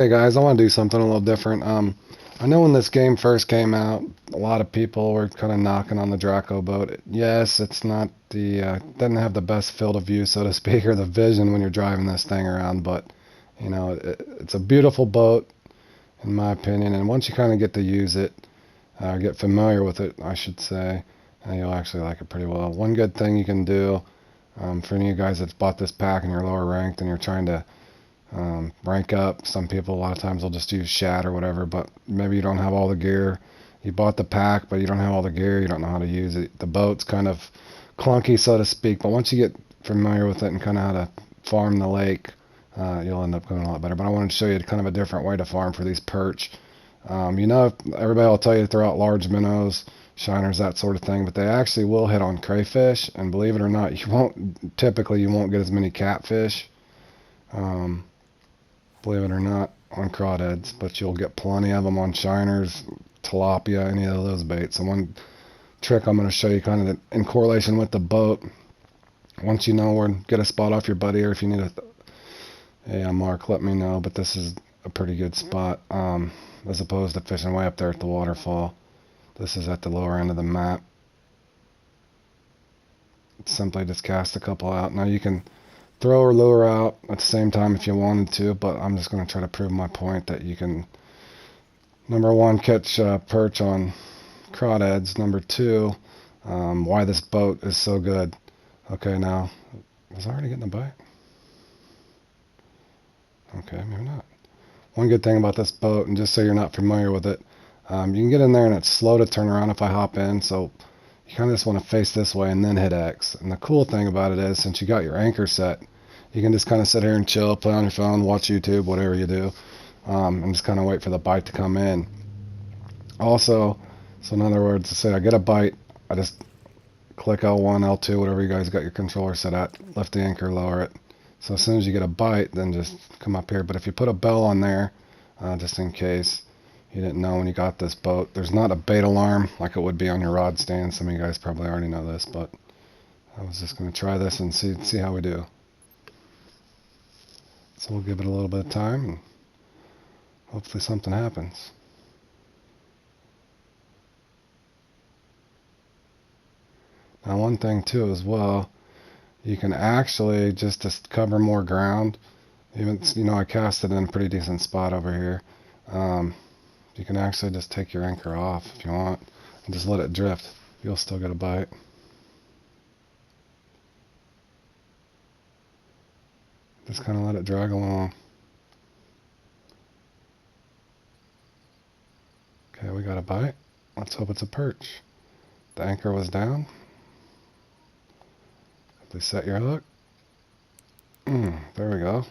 Hey guys, I want to do something a little different. I know when this game first came out, a lot of people were kind of knocking on the Draco boat. Yes, it's not doesn't have the best field of view, so to speak, or the vision when you're driving this thing around, but it's a beautiful boat in my opinion, and once you kind of get to use it, get familiar with it, I should say, you'll actually like it pretty well. One good thing you can do, for any of you guys that's bought this pack and you're lower ranked and you're trying to rank up. Some people, a lot of times, will just use shad or whatever, but maybe you don't have all the gear. You bought the pack, but you don't have all the gear. You don't know how to use it. The boat's kind of clunky, so to speak, but once you get familiar with it and kind of how to farm the lake, you'll end up going a lot better. But I wanted to show you kind of a different way to farm for these perch. Everybody will tell you to throw out large minnows, shiners, that sort of thing, but they actually will hit on crayfish, and believe it or not, you won't get as many catfish. Um, Believe it or not, on crawdads, but you'll get plenty of them on shiners, tilapia, any of those baits. So one trick I'm going to show you kind of in correlation with the boat, once you know where to get a spot off your buddy, or if you need a mark, let me know, but this is a pretty good spot, as opposed to fishing way up there at the waterfall. This is at the lower end of the map. Simply just cast a couple out. Now you can throw or lure out at the same time if you wanted to, but I'm just going to try to prove my point that you can, number one, catch perch on crawdads. Number two, why this boat is so good. Okay, now, was I already getting a bite? Okay, maybe not. One good thing about this boat, and just so you're not familiar with it, you can get in there and it's slow to turn around if I hop in, so you kind of just want to face this way and then hit X. And the cool thing about it is, since you got your anchor set, you can just kind of sit here and chill, play on your phone, watch YouTube, whatever you do, and just kind of wait for the bite to come in. Also, so in other words, say I get a bite, I just click L1, L2, whatever you guys got your controller set at, lift the anchor, lower it. So as soon as you get a bite, then just come up here. But if you put a bell on there, just in case you didn't know when you got this boat, there's not a bait alarm like it would be on your rod stand. Some of you guys probably already know this, but I was just going to try this and see how we do. So we'll give it a little bit of time and hopefully something happens. Now one thing too as well, you can actually, just to cover more ground, even, I cast it in a pretty decent spot over here. You can actually just take your anchor off if you want and just let it drift. You'll still get a bite. Just kind of let it drag along. Okay, we got a bite. Let's hope it's a perch. The anchor was down. Please set your hook. There we go.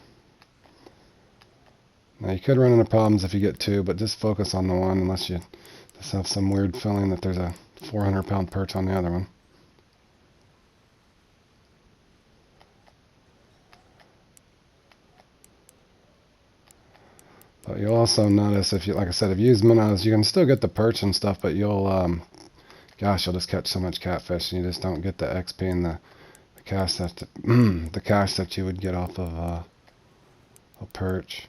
Now you could run into problems if you get two, but just focus on the one unless you just have some weird feeling that there's a 400-pound perch on the other one. But you'll also notice if you, like I said, if you use minnows, you can still get the perch and stuff, but you'll just catch so much catfish, and you just don't get the XP and the cash that you would get off of a perch.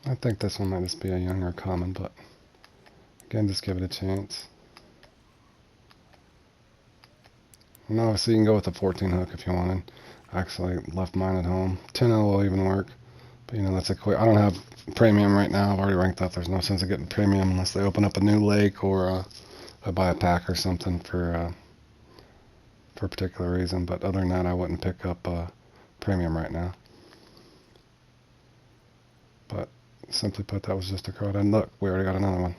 I think this one might just be a younger common, but again, just give it a chance. And obviously you can go with a 14 hook if you wanted. I actually left mine at home. 10 will even work, but that's a quick. I don't have premium right now. I've already ranked up. There's no sense of getting premium unless they open up a new lake or I buy a pack or something for a particular reason. But other than that, I wouldn't pick up premium right now. But simply put, that was just a crawdad. And look, we already got another one.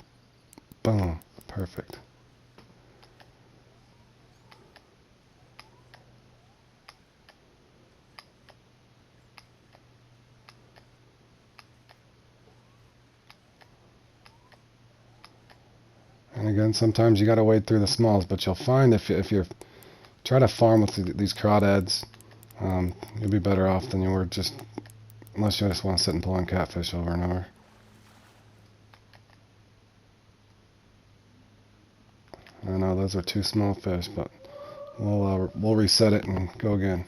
Boom. Perfect. And again, sometimes you got to wade through the smalls, but you'll find if you're try to farm with these crawdads, you'll be better off than you were unless you just want to sit and pull in catfish over and over. I know those are two small fish, but we'll reset it and go again.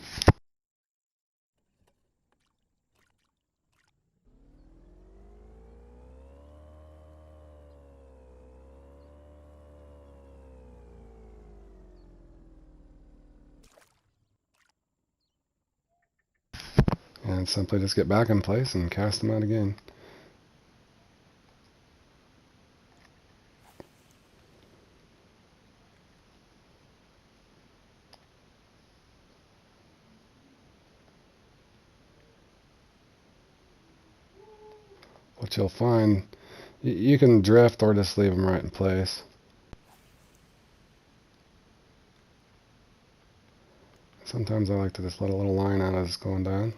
And simply just get back in place and cast them out again. What you'll find, you can drift or just leave them right in place. Sometimes I like to just let a little line out as it's going down,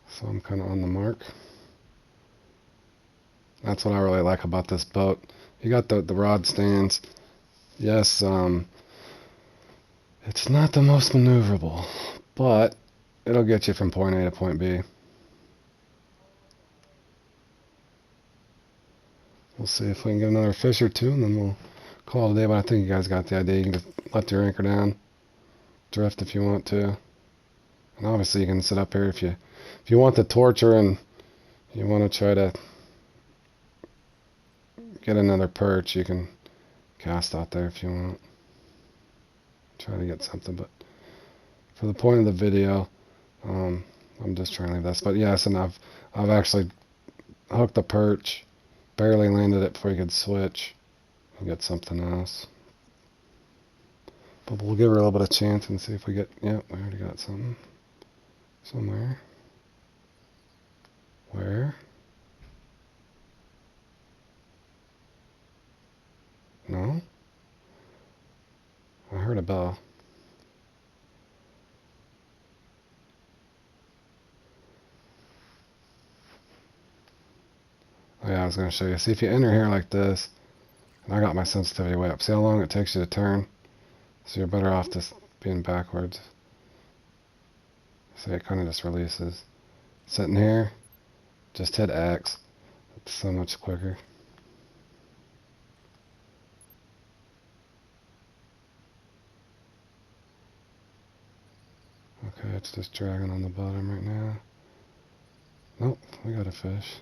so I'm kind of on the mark. That's what I really like about this boat. You got the rod stands. Yes, it's not the most maneuverable, but it'll get you from point A to point B. We'll see if we can get another fish or two, and then we'll call it a day, but I think you guys got the idea. You can just let your anchor down, drift if you want to. And obviously you can sit up here if you want the torture and you want to try to get another perch, you can cast out there if you want. Try to get something, but for the point of the video, I'm just trying to leave this. But yes, and I've actually hooked the perch, barely landed it before you could switch and get something else. But we'll give her a little bit of chance and see if we get, yep, we already got something. Somewhere. Where? No? I heard a bell. Oh yeah, I was going to show you. See, if you enter here like this, and I got my sensitivity way up. See how long it takes you to turn? So you're better off just being backwards. See, it kind of just releases. Sitting here, just hit X. It's so much quicker. Okay, it's just dragging on the bottom right now. Nope, we got a fish.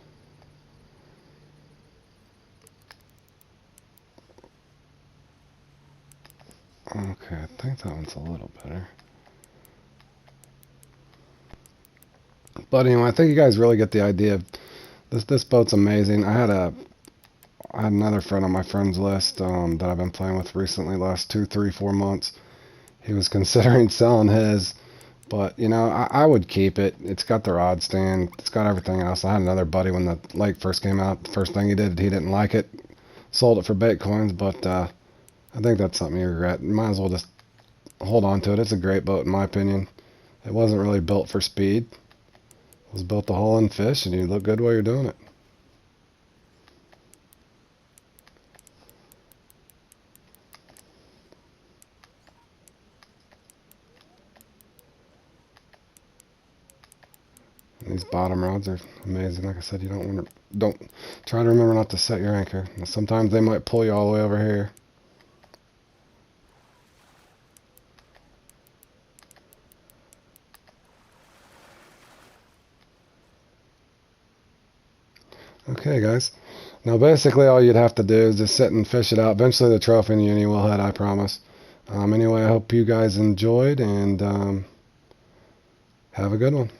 Okay, I think that one's a little better. But anyway, I think you guys really get the idea. This boat's amazing. I had another friend on my friends list that I've been playing with recently, last 2, 3, 4 months. He was considering selling his, but you know, I would keep it. It's got the rod stand. It's got everything else. I had another buddy when the lake first came out. The first thing he did, he didn't like it. Sold it for bait coins, but I think that's something you regret. You might as well just hold on to it. It's a great boat in my opinion. It wasn't really built for speed. It was built to haul in fish, and you look good while you're doing it. And these bottom rods are amazing. Like I said, you don't try to remember not to set your anchor. Sometimes they might pull you all the way over here. Okay, guys. Now, basically, all you'd have to do is just sit and fish it out. Eventually, the trophy in the uni will hit, I promise. Anyway, I hope you guys enjoyed, and have a good one.